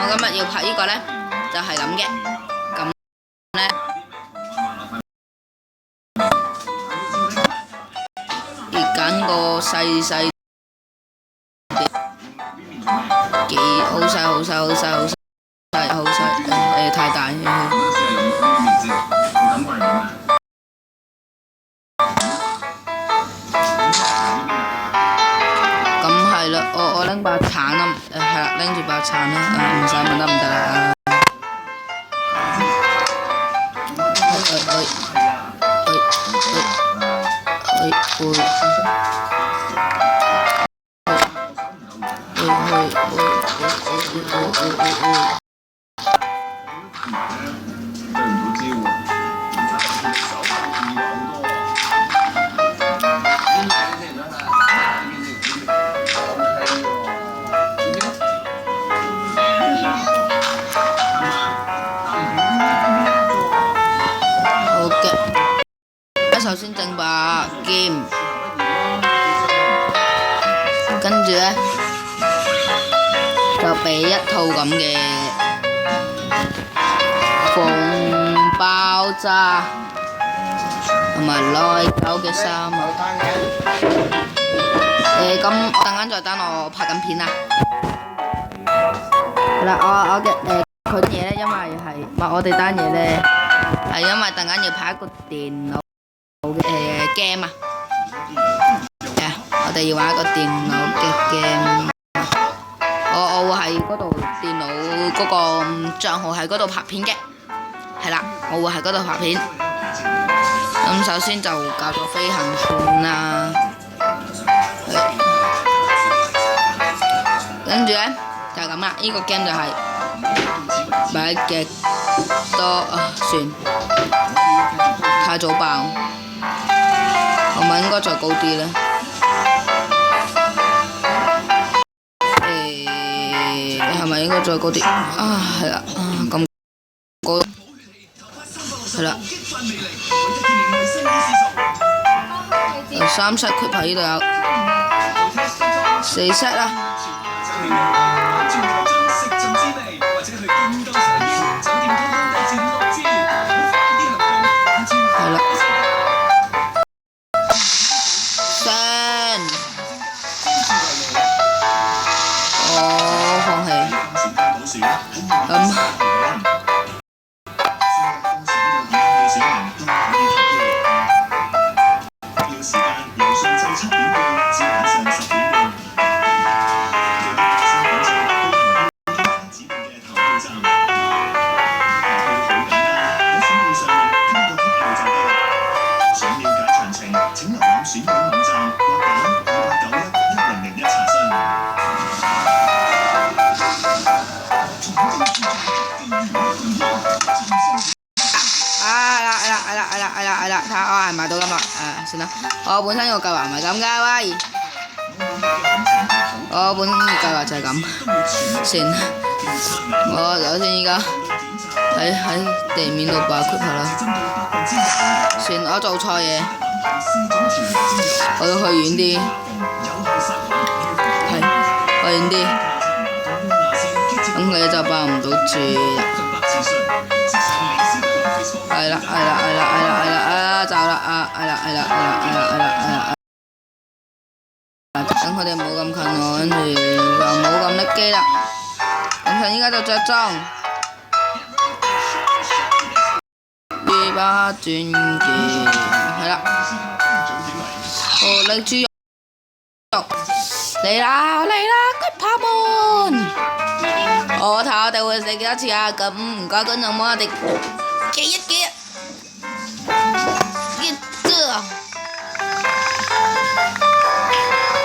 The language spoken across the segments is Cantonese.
我今日要拍呢個咧，就係咁嘅。咁咧，要揀個細幾好細，太大咁係啦，我拎把鏟啦，係啦，拎住把鏟啦，唔使問得唔得啦。首先整把劍，跟住咧就俾一套咁嘅防爆炸同埋內疚嘅衫。咁等陣再等我拍緊片啊。係啦，我嘅佢嘢咧，因為係我哋單嘢咧，係因為等陣要拍一個電腦game 啊，我哋要玩一個電腦嘅 game，我會喺嗰度電腦嗰個帳號喺嗰度拍片嘅，係啦，我會喺嗰度拍片。咁首先就教咗飛行拳啦，跟住咧就係咁啦，呢個 game 就係擺極多算太早爆。我咪應該再高啲咧，係咪應該再高啲？啊，係啦，咁高，係啦，有3 set 缺牌，呢度有4 set 啦。睇下我係買到咁啦，算啦，我本身個計劃唔係咁噶，喂，我本身個計劃就係咁，算，我首先依家喺地面度擺 creeper 啦，算，我做錯嘢，我要去遠啲，去遠啲，咁佢就爆唔到住。係啦，就啦，等佢哋冇咁近我，跟住就冇咁叻機啦。咁佢依家就着裝，呢把鑽劍，係啦，活力豬肉，嚟啦，骨爬們！我睇我哋會食幾多次啊？咁唔該觀眾幫我哋記一記。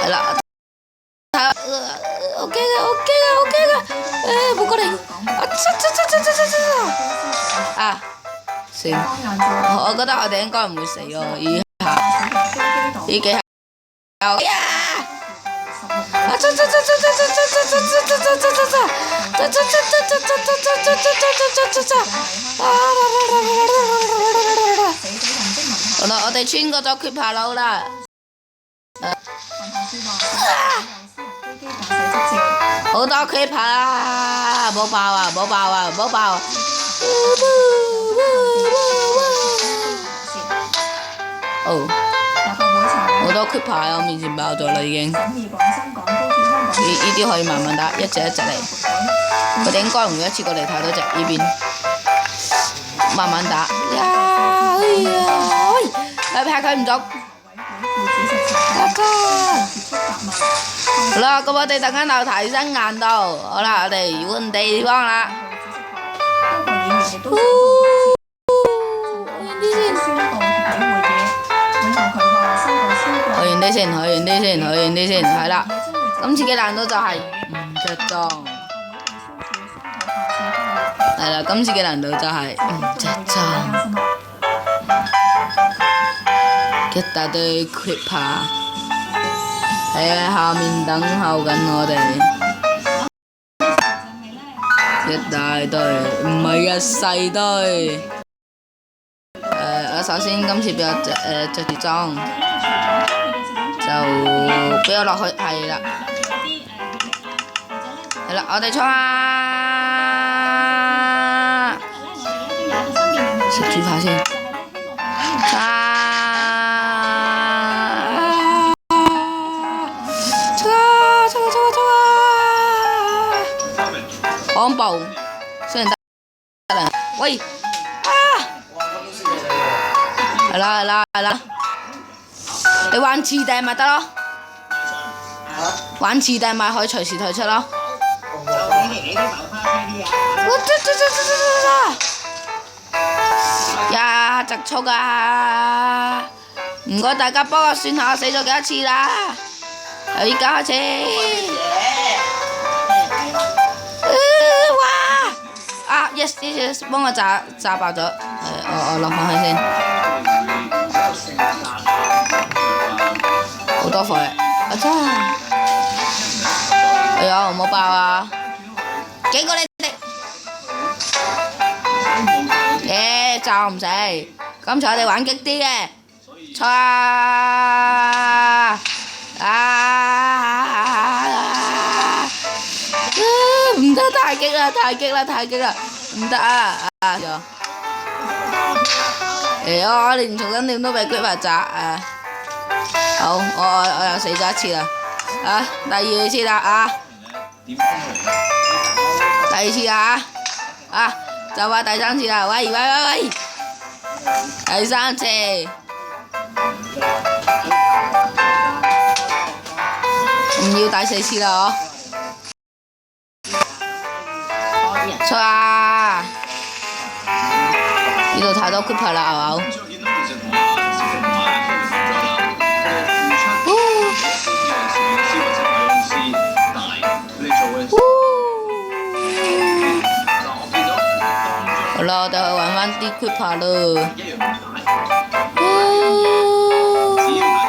係啦，OK 噶，冇過嚟，算，我覺得我哋應該唔會死喎，以下呢幾下，好啦，我哋穿過咗creeper路啦。好多 creeper 啊！冇爆啊！冇爆啊！冇爆啊！哦，好多 creeper 喺我面前爆咗啦已經。呢啲可以慢慢打，一隻一隻嚟。佢哋應該唔會一次過嚟太多隻，呢邊慢慢打。佢劈佢唔中。好啦，咁我哋等間就提升難度。好啦，我哋換地方啦。去完啲先，係啦。今次嘅難度就係唔着裝。係啦，今次嘅難度就係唔着裝。一大堆 creeper 喺下面等候緊我哋，一大堆，唔係一細堆。我首先今次俾我着住裝，就俾我落去，係啦，我哋衝啊！食豬扒先，恐怖，雖然得啦，喂，係啦，你玩次掟咪得咯，玩次掟咪可以隨時退出咯。呀，直速啊！唔該大家幫我算下我死咗幾多次啦，由依家開始。yes， 幫我炸爆咗，我落翻去先，好多火力，真係，有冇爆啊？幾個你哋？炸唔死，今次我哋玩激啲嘅，錯唔得，太激啦！唔得啊！我連重新點都俾佢炸啊！好，我又死咗一次啦！第二次啦第二次啦就話第三次啦！喂！第三次，唔要第四次啦錯啊！呢度太多 creeper 啦，牛好啦，我哋去揾翻啲 creeper 咯。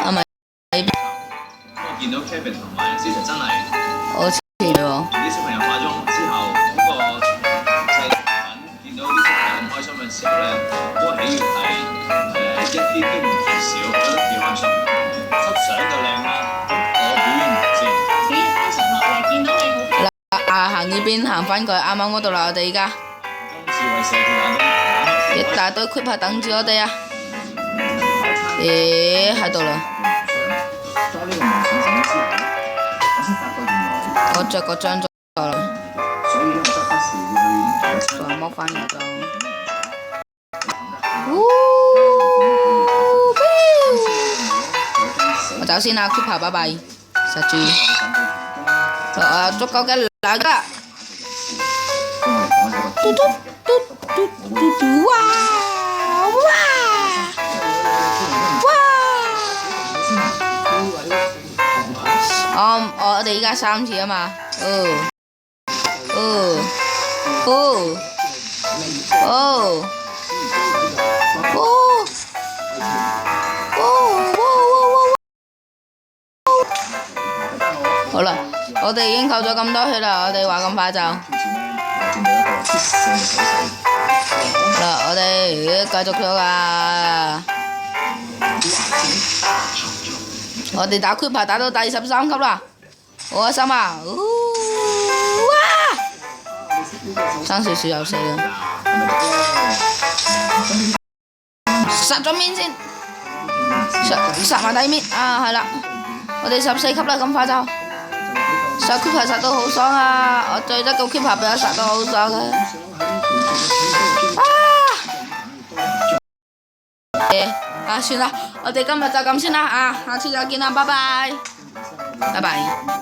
係咪？見到 Kevin 同埋事實真係好似喎。啲小朋友化妝之後，嗰個細品見到啲小朋友咁開心嘅時候咧，嗰個喜悅係一啲都唔少，覺得幾開心。執相就靚啦，我表現唔先。幾日翻上落嚟見到你好。行呢邊行翻過去啱啱嗰度啦，我哋而家。一大堆 creeper 等住我哋啊！喺度啦。我着個裝咗啦，再剝翻個裝。我走先啦 ，creeper 拜拜，實住。我有足夠嘅能力。我哋而家3次啊嘛，好啦，我哋已經扣咗咁多血啦，我哋話咁快就。嗱，我哋繼續咗啊！我哋打 creeper 打到第13級啦，好開心啊！哇！生少少又死啦！殺咗面先，殺埋底面啊！係啦，我哋14級啦，咁快就殺 Creeper 殺到好爽啊！我最得個 Creeper 俾我殺到好爽嘅。算啦，我哋今日就咁先啦啊！下次再見啦，拜拜，拜拜。